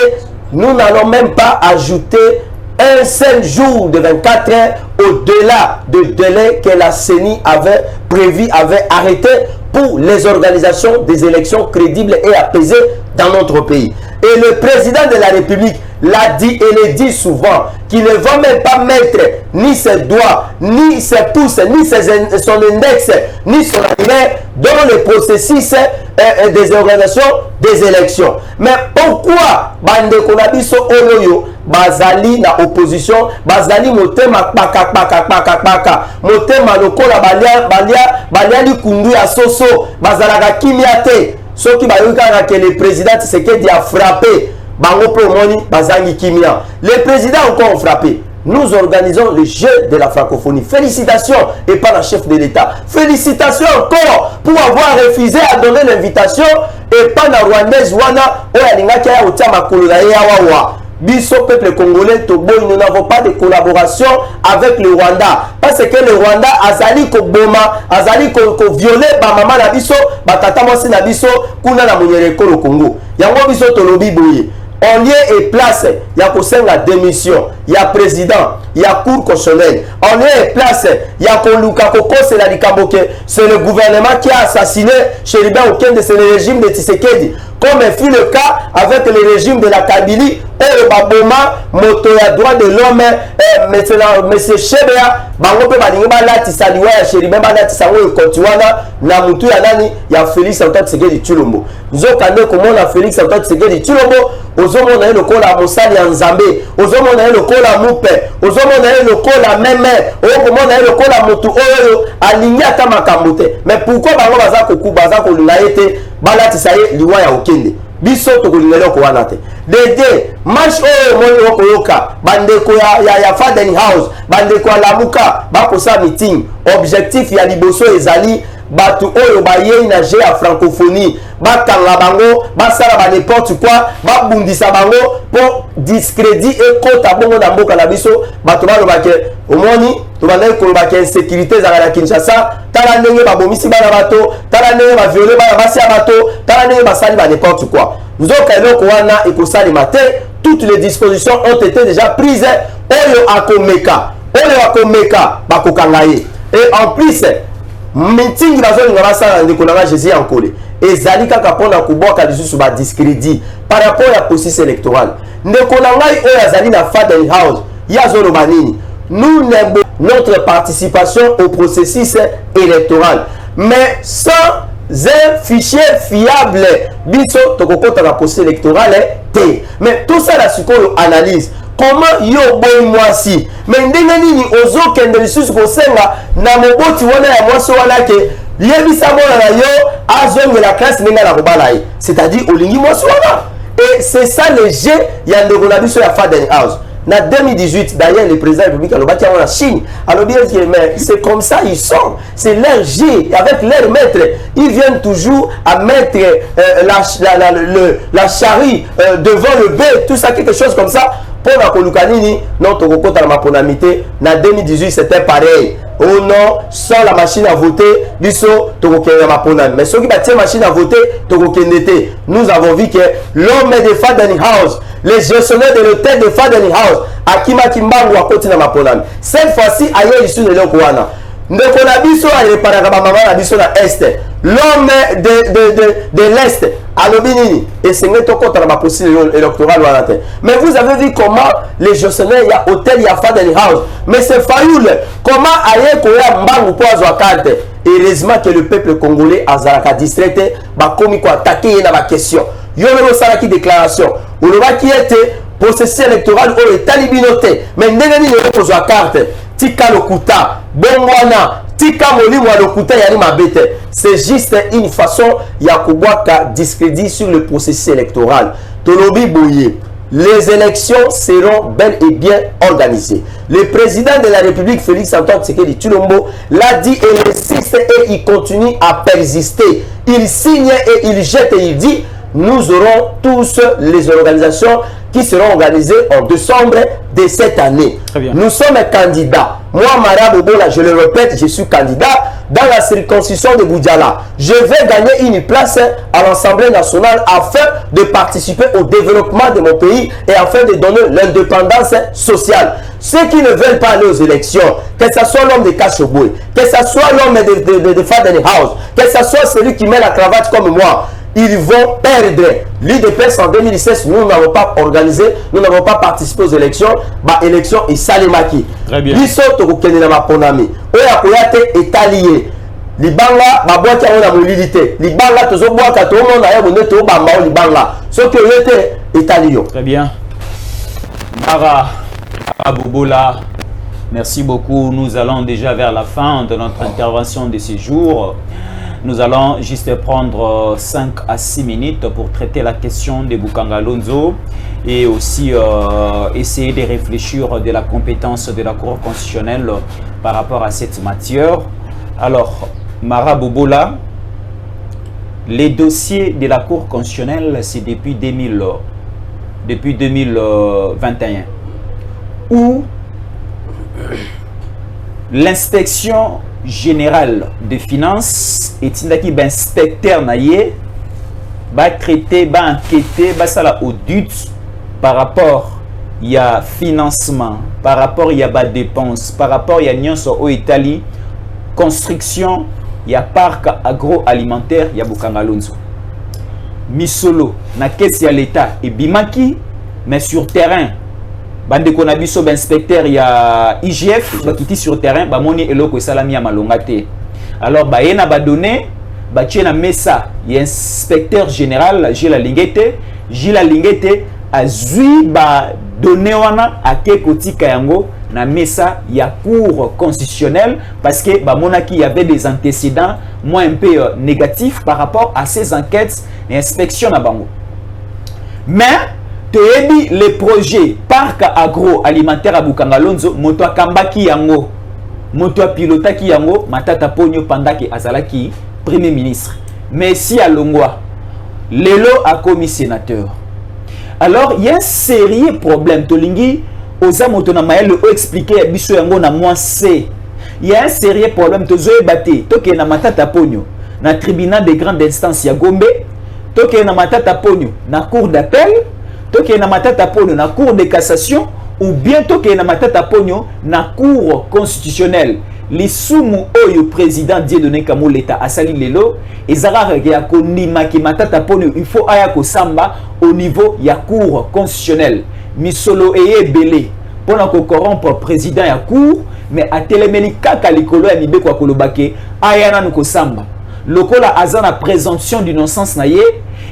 nous n'allons même pas ajouter un seul jour de 24 heures au-delà du délai que la CENI avait prévu, avait arrêté pour les organisations des élections crédibles et apaisées dans notre pays. Et le président de la République l'a dit et le dit souvent qu'il ne va même pas mettre ni ses doigts, ni ses pouces, ni son index, ni son annuaire dans le processus des organisations des élections. Mais pourquoi bande konabiso oloyo bazali na opposition bazali motema kpaka motema lokola balia likundu ya soso bazalaka kimia te soki bayokaka que le président Tshisekedi a frappé bango pour moni bazangi kimia le président encore frappé nous organisons le jeu de la francophonie. Félicitations et pas la chef de l'État. Félicitations encore pour avoir refusé à donner l'invitation et pas la rwandaise wana oyalinga kia otia makolo na yawawa. Biso peuple congolais toboy, nous n'avons pas de collaboration avec le Rwanda parce que le Rwanda azali ko boma, azali ko violer ba mama na biso, ba tata mwasi na biso kuna na munyereko le Congo. Yango biso tolobi boye. En lieu et place, il y a la démission, il y a président, il y a cour constitutionnelle. En lieu et place, il y a Koluka Koko, c'est le gouvernement qui a assassiné Chéribin Okende, c'est le régime de Tshisekedi. Comme fut le cas avec le régime de la Kabylie, et le Baboma, Motoya, droit de l'homme, M. Chebea, Bangope Badingba Lati Saliwa, Chéribin Badati Sango, Kotuana, Namutu Yanani, il y a Félix Antoine Tshisekedi Tshilombo. Nous avons comment on a Félix Antoine Tshisekedi Tshilombo. Ozomona ye lokola mosali ya nzambe, ozomona ye lokola mupe, ozomona ye lokola meme, ozomona ye lokola mutu oyo alingi ata makambo te. Mais pourquoi bango baza kokuba baza kolinga ye te balatisa ye liwa ya okende? Biso tokolinga eloko wana te. Dede match oyo moni okoyoka bandeko ya Faden House, bandeko ya Lamuka bakosa meeting, objectif ya liboso ezali batu oyo bayei na jeu ya francophonie bakanga bango basala ba n'importe quoi babundisa bango pour discrédit et kota bongo na mboka na biso batu balobake omoni tobandaki koloba ke insécurité ezala na Kinshasa tala ndenge babomisi bana bato tala ndenge baviole bana basi ya bato tala ndenge basali ba n'importe quoi nzoka eloko wana ekosalema te. Toutes les dispositions ont été déjà prises oyo akomeka bakokanga ye et en plus meeting bazolinga basala ndeko na Jésus Ankole ezali kaka pona kuboka lisusu ba discrédit par rapport à processus électoral. Ndeko na ngai oyo azali na Faden House yazolo banini nous n'aimons notre participation au processus électoral mais sans un fichier fiable biso tokokota na processus électoral te. Mais tout ça la sikoyo analyse comment yo boy mwasi mais ndenge nini ozokende lisusu kosenga na moboti wana ya mwasi wana ke yebisa mona na yo azonge la classe ndenge na kobala ye c'est-à-dire olingi mwasi wana et c'est ça le jeu ya ndeko na biso ya Faden House. Na 2018 d'ailleurs le président de la République alobaki en Chine alors bien que mais c'est comme ça ils sont, c'est leur jeu avec leur maître, ils viennent toujours à mettre la charrue devant le bœuf, tout ça quelque chose comme ça pour la Kolukanini. Non tokokota na maponamité na 2018 c'était pareil. Oh non, sans la machine à voter, biso tokokende maponami. Mais ceux qui battent machine à voter tokokende te. Nous avons vu que l'homme de Faden House, les gestionnaires de l'hôtel de Faden House, Akima Kimbangu a continué à maponami. Cette fois-ci, ailleurs ici de l'Okwana. Ndeko na biso a réparé la maman na biso na Est. L'homme de l'Est, alobinini, et c'est notre compte dans ma procédure électorale. Mais vous avez vu comment les gestionnaires, il y a hôtel, il y a Faden House. Mais c'est Fayoul, comment ailleurs qu'on a Mbangu pour avoir carte. Heureusement que le peuple congolais a Zaraka distrait, bah comme il faut attaquer dans la question. Yolo Saraki déclaration. Ou le qui était processus électoral ou le talibinoté. Mais n'engagez pas pour avoir carte. Tika Lokuta, Bongwana, Tika Molimwa Lokuta yani mabete. C'est juste une façon Yakubwaka discrédit sur le processus électoral. Tolobi Bouye. Les élections seront bel et bien organisées. Le président de la République, Félix Antoine Tshisekedi Tshilombo, l'a dit et il insiste et il continue à persister. Il signe et il jette et il dit nous aurons tous les organisations qui seront organisées en décembre de cette année. Nous sommes candidats. Moi, Mara Bobola, je le répète, je suis candidat dans la circonscription de Boudjala. Je vais gagner une place à l'Assemblée nationale afin de participer au développement de mon pays et afin de donner l'indépendance sociale. Ceux qui ne veulent pas aller aux élections, que ce soit l'homme de Kachoboué, que ce soit l'homme de Faden House, que ce soit celui qui met la cravate comme moi, ils vont perdre. L'UDPS en 2016, nous n'avons pas organisé, nous n'avons pas participé aux élections. Bah, élection et Salemaki. Très bien. Bisoto Kukene na Ponami. Oya Koyate est allié. Libanga, Babouaki a mobilité. Libanga, Tozoboaka, tout le monde a eu to Bamba, Libanga. Ce que était est allié. Très bien. Mara Abobola, merci beaucoup. Nous allons déjà vers la fin de notre intervention de ce jour. Nous allons juste prendre 5 à 6 minutes pour traiter la question de Bukanga Lonzo et aussi essayer de réfléchir de la compétence de la Cour constitutionnelle par rapport à cette matière. Alors, Mara Bobola, les dossiers de la Cour constitutionnelle, c'est depuis 2021, où l'inspection générale des finances est un inspecteur naïe va traiter, va enquêter, va faire l'audit par rapport il y a financement, par rapport il y a dépenses, par rapport il y a nyonso au Italie, construction, il y a parc agroalimentaire, il y a Bukanga Lonzo. Misolo, na caisse ya l'État et Bimaki, mais sur terrain, bande konabiso inspecteur il y a IGF, ba kiti sur terrain, ba moni eloko salami ya malongate. Alors ba yena ba donné, ba tiena mesa, il y a inspecteur général Gila Lingete azui ba donné wana ake kotika yango na mesa ya cour constitutionnelle parce que bah monaki il y avait des antécédents moins un peu négatifs par rapport à ces enquêtes et inspections na bango. Mais tebi les projets parc agroalimentaire à Bukanga Lonzo moto akambaki yango moto pilotaki yango Matata Ponyo pendant que azalaki premier ministre. Mais si à Longwa lelo a commis sénateur. Alors il y a un sérieux problème tolingi oza moto na mael o expliquer biso yango na moi c'est il y a un sérieux problème tozoe baté toke na Matata Ponyo na tribunal de grande instance ya Gombe toke na Matata Ponyo na cour d'appel toke na Matata Ponyo na cour de cassation ou bien toke na Matata Ponyo na cour constitutionnelle lisumu oyo président Dieudonné Kamou l'État asali lelo ezara ya konima ki Matata Ponyo il faut aya ko samba au niveau ya cour constitutionnelle misolo eye belé pour na ko corrompre président ya cour mais a telemeli kaka likolo ya mibeko ya kolobake aya na ko samba lokola azana présomption d'innocence na ye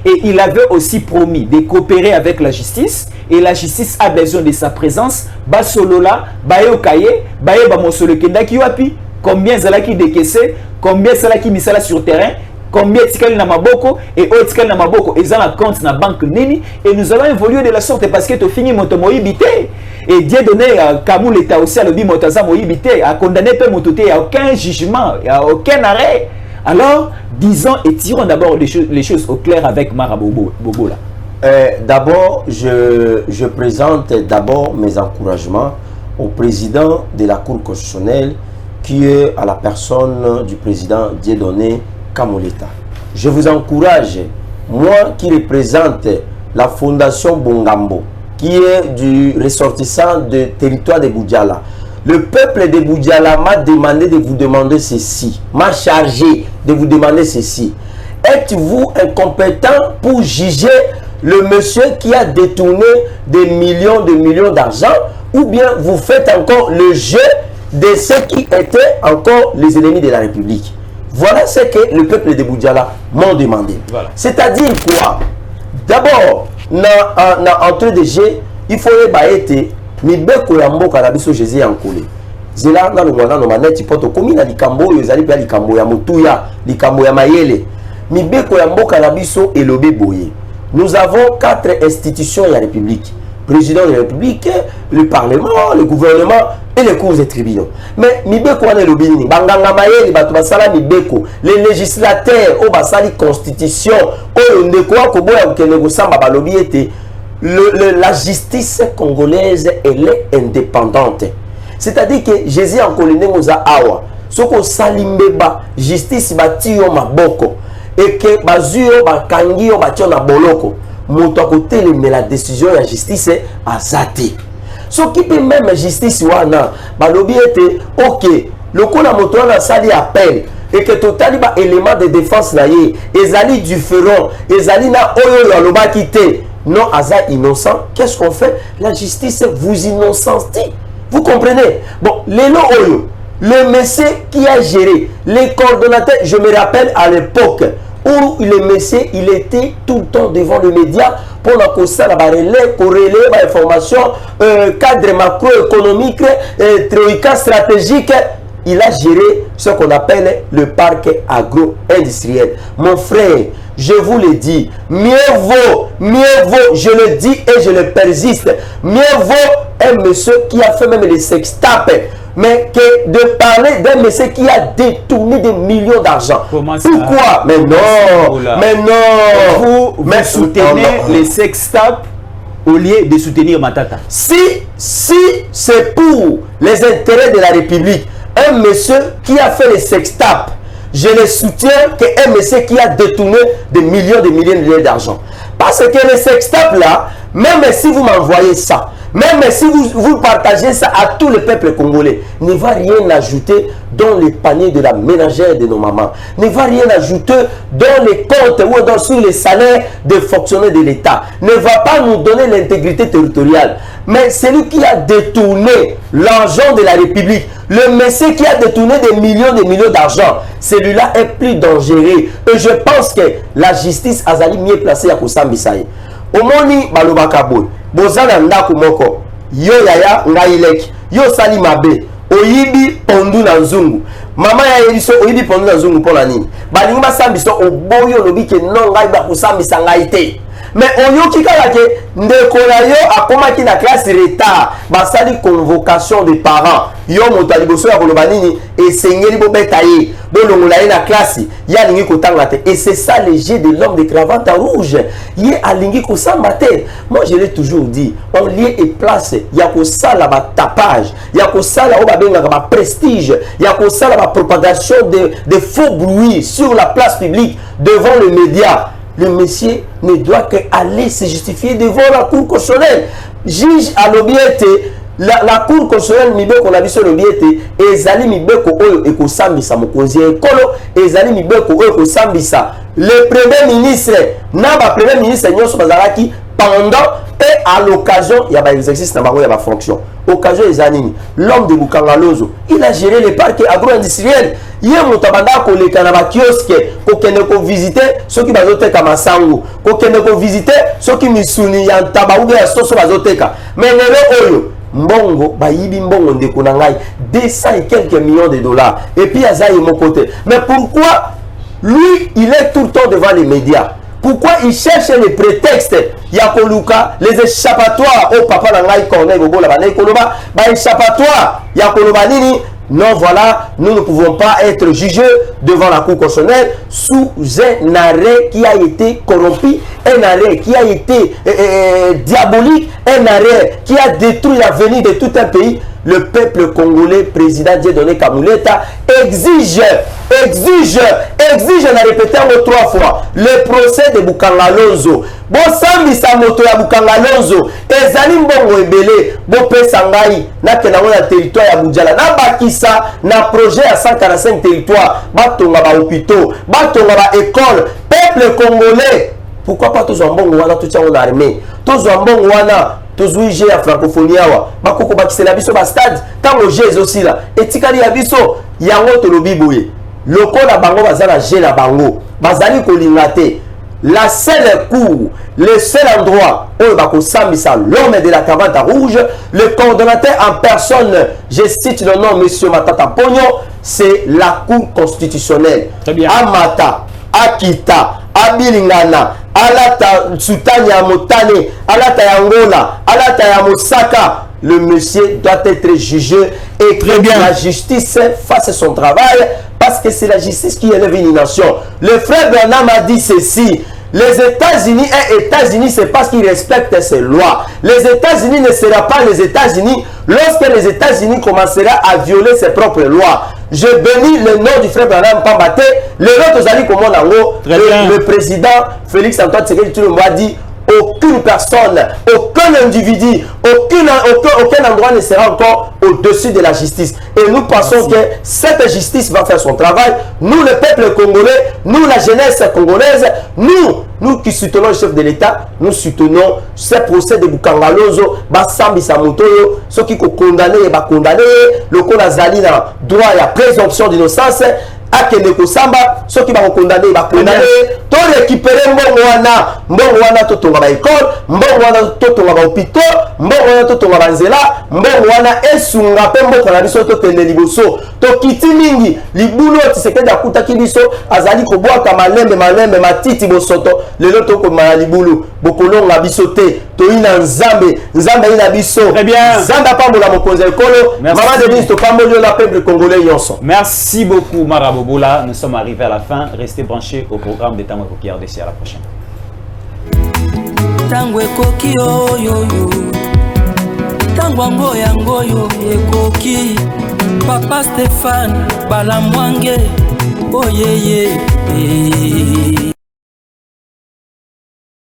et il avait aussi promis de coopérer avec la justice et la justice a besoin de sa présence ba solola ba yokaye ba yeba mosolo kendaki wapi combien zalaki décaissé combien zalaki misala sur terrain combien tikali na maboko et tikali na maboko ezana compte na banque nini et nous allons évoluer de la sorte parce que to fini moto moyibité et Dieudonné Kamou l'État aussi a lobi motaza moyibité a condamné pe mototé, il y a aucun jugement, il y a aucun arrêt. Alors disons et tirons d'abord les choses au clair avec Mara Bobola. D'abord je présente d'abord mes encouragements au président de la Cour constitutionnelle qui est à la personne du président Dieudonné Kamou l'État. Je vous encourage, moi qui représente la fondation Bongambo, qui est du ressortissant de territoire de Boudjala. Le peuple de Boudjala m'a demandé de vous demander ceci, m'a chargé de vous demander ceci. Êtes-vous incompétent pour juger le monsieur qui a détourné des millions d'argent, ou bien vous faites encore le jeu de ceux qui étaient encore les ennemis de la République? Voilà ce que le peuple de Boudjala m'ont demandé. Voilà. C'est-à-dire quoi? D'abord, dans entrée de jeu, il faut être mibeko ya mboka na biso Jésus Yankole. Zela na longwana no maneti poto komina likambo yo zali pe likambo ya mutuya, likambo ya mayele. Mibeko ya mboka na biso elobi boye. Nous avons 4 institutions de la République. Président de la République, le Parlement, le gouvernement et les cours et tribunaux. Mais mibeko wana elobi nini? Banganga mayele bato basala mibeko. Les législateurs o basali constitution o ndeko ko boya kende ko samba balobi ete la justice congolaise, elle est indépendante. C'est-à-dire que Jésus en colonie nous a awa. Ce qu'on salimbeba, justice batio maboko. Et que bazuyo bakangio batio na boloko. Moto à côté mais la décision de la justice a zati. Ce qui peut même justice wana, balobi était ok. Le coup la moto na sali appel. Et que total ba élément de défense na ye. Ezali du ferron. Ezali na oyo ya loba kité. Non, Aza innocent, qu'est-ce qu'on fait? La justice vous innocente. Vous comprenez? Bon, le monsieur qui a géré, les coordonnateurs, je me rappelle à l'époque où le monsieur, il était tout le temps devant le média pour la corréler l'information, cadre macroéconomique, troïka stratégique. il a géré ce qu'on appelle le parc agro-industriel. Mon frère, je vous le dis, mieux vaut, je le dis et je le persiste, mieux vaut un monsieur qui a fait même les sextapes, mais que de parler d'un monsieur qui a détourné des millions d'argent. Pourquoi? Mais non, mais non. Vous soutenez les sextapes au lieu de soutenir Matata. Si c'est pour les intérêts de la République, un monsieur qui a fait les sextapes, je le soutiens qu'un monsieur qui a détourné des millions d'argent. Parce que les sextapes là, même si vous m'envoyez ça, même si vous partagez ça à tout le peuple congolais, ne va rien ajouter dans les paniers de la ménagère de nos mamans. Ne va rien ajouter dans les comptes ou sur les salaires des fonctionnaires de l'État. Ne va pas nous donner l'intégrité territoriale. Mais celui qui a détourné l'argent de la République, le monsieur qui a détourné des millions d'argent, celui-là est plus dangereux. Et je pense que la justice a mieux placée à Kosambisaï. Omoni balobakaboy. Bozana ndako moko yo yaya ngaileki yo sali mabe oyibi pondu na nzungu mama ya yeliso oyibi pondu na nzungu pona nini balingi basambisa oboyo lobike non ngai ba kusambisa ngai te mais oyoki kala ke ndeko na yo akomaki na classe retard basali convocation de parents yo moto aliboso ya koloba nini esengeli bobeta ye bolongola ye na classe ya lingi kotanga te et c'est ça le jeu de l'homme de cravate rouge ye alingi kosamba te. Moi je l'ai toujours dit, on lieu et place ya kosala ba tapage ya kosala o babengaka ba prestige ya kosala ba propagation de faux bruits sur la place publique devant les médias. Le monsieur ne doit qu'aller se justifier devant la cour constitutionnelle. Juge à l'obéité, la cour constitutionnelle mibeko na biso l'obéité, ezali mibeko oyo ekosambisa mokonzi ekolo, ezali mibeko oyo ekosambisa le premier ministre, na ba premier ministre nyonso bazalaki pendant et à l'occasion il y a ba exercice na bango ya ba fonction. Occasion ezanini, l'homme de Bukangalozo, il a géré les parcs agro-industriels. Hier motabanda koleka na ba kiosque kokende ko visiter ceux qui bazoteka masango, kokende ko visiter ceux qui misuni ya tabaouga ya soso bazoteka. Mais lelo oyo mbongo bayibi mbongo ndeko na ngai 200 et quelques millions de dollars et puis azayi mon côté. Mais pourquoi lui il est tout le temps devant les médias? Pourquoi il cherche les prétextes? Yakoluka, les échappatoires au papa Nangai Corneille Bobo la Banay Koloba, ba échappatoire Yakoloba Nini. Non, voilà, nous ne pouvons pas être jugés devant la cour constitutionnelle sous un arrêt qui a été corrompu, un arrêt qui a été diabolique, un arrêt qui a détruit l'avenir de tout un pays. Le peuple congolais, président Dieudonné Kamuleta, exige, on a répété encore 3 fois, le procès de Bukangalonzo. Bon, sambi sa moto ya Bukangalonzo, ezali mbongo ebele, bo pesa ngai, na kena na territoire ya Bujala, na bakisa, na projet à 145 territoires, batonga ba hôpitaux, batonga ba école, peuple congolais. Pourquoi pas tous en mbongo wana tout en armée, tous en mbongo wana tozui jeu ya francophonie awa bakoko bakisela biso ba stade tango jeu aussi là etikali ya biso yango tolobi boye lokola bango bazala jeu na bango bazali kolinga te la seule cour le seul endroit où bakosambisa l'homme de la cravate rouge le coordonnateur en personne je cite le nom monsieur Matata Pogno c'est la cour constitutionnelle Amata Akita Abilingana Alata Sutanya Motane, Alata Angola, Alata Mosaka, le monsieur doit être jugé et que la justice fasse son travail parce que c'est la justice qui élève une nation. Le frère Bernard m'a dit ceci. Les États-Unis et États-Unis, c'est parce qu'ils respectent ces lois. Les États-Unis ne seront pas les États-Unis lorsque les États-Unis commenceront à violer ses propres lois. Je bénis le nom du frère Bernard Pambate. Le nom de Zali Komonango, le président Félix Antoine Tshisekedi Tshilombo a dit aucune personne, aucun individu, aucun endroit ne sera encore au-dessus de la justice. Et nous pensons que cette justice va faire son travail. Nous, le peuple congolais, nous, la jeunesse congolaise, nous qui soutenons le chef de l'État, nous soutenons ce procès de Bukangalonzo, Basambi Samotoyo, ceux qui sont condamnés, le Konazali, droit à la présomption d'innocence. akende kosamba soki bakokondane bakondane to récupérer mbongo wana totonga ba école mbongo wana totonga ba hôpital mbongo wana totonga ba nzela mbongo wana esunga pe mboka na biso tokende liboso tokiti mingi libulu Tshisekedi akutaki biso azali kobwaka malembe matiti bosoto lelo tokomala libulu bokolonga biso te toina nzambe ina biso nzambe apambola mokonzi ekolo maman de ministre pambolio la peuple congolais yonso. Merci beaucoup Marabobola, nous sommes arrivés à la fin, restez branchés au programme de Tango Ekoki RDC. À la prochaine. Tango Ekoki yo Tango Ngoyo Ekoki Papa Stéphane Balamwange oh yeah.